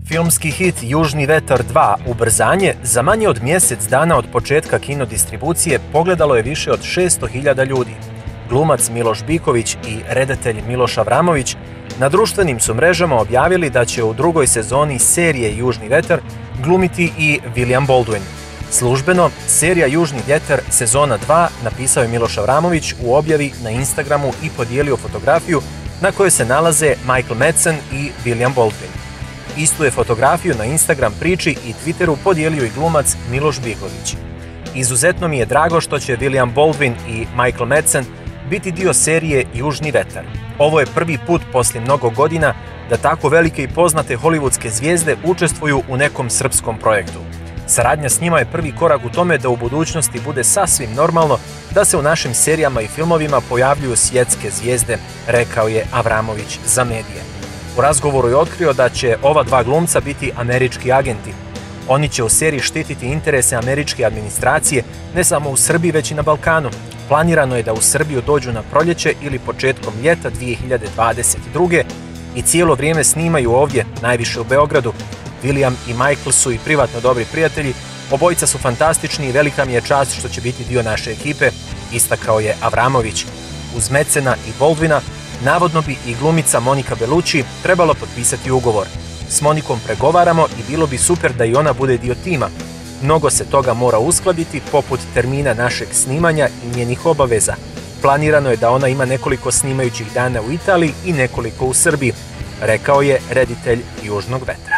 Filmski hit Južni vetar 2 Ubrzanje za manje od mjesec dana od početka kinodistribucije pogledalo je više od 600.000 ljudi. Glumac Miloš Biković i redatelj Miloš Avramović na društvenim su mrežama objavili da će u drugoj sezoni serije Južni vetar glumiti i William Baldwin. Službeno, serija Južni vjetar sezona 2 napisao je Miloš Avramović u objavi na Instagramu i podijelio fotografiju na kojoj se nalaze Michael Madsen i William Baldwin. Istu je fotografiju na Instagram priči i Twitteru podijelio i glumac Miloš Biković. Izuzetno mi je drago što će William Baldwin i Michael Madsen biti dio serije Južni vetar. Ovo je prvi put poslije mnogo godina da tako velike i poznate hollywoodske zvijezde učestvuju u nekom srpskom projektu. Saradnja s njima je prvi korak u tome da u budućnosti bude sasvim normalno da se u našim serijama i filmovima pojavljuju svjetske zvijezde, rekao je Avramović za medije. U razgovoru je otkrio da će ova dva glumca biti američki agenti. Oni će u seriji štititi interese američke administracije ne samo u Srbiji već i na Balkanu. Planirano je da u Srbiju dođu na proljeće ili početkom ljeta 2022. i cijelo vrijeme snimaju ovdje, najviše u Beogradu. William i Michael su i privatno dobri prijatelji, obojica su fantastični i velika mi je čast što će biti dio naše ekipe, istakao je Avramović. Uz Madsena i Baldwina navodno bi i glumica Monica Bellucci trebala potpisati ugovor. S Monikom pregovaramo i bilo bi super da i ona bude dio tima. Mnogo se toga mora uskladiti, poput termina našeg snimanja i njenih obaveza. Planirano je da ona ima nekoliko snimajućih dana u Italiji i nekoliko u Srbiji, rekao je reditelj Južnog vetra.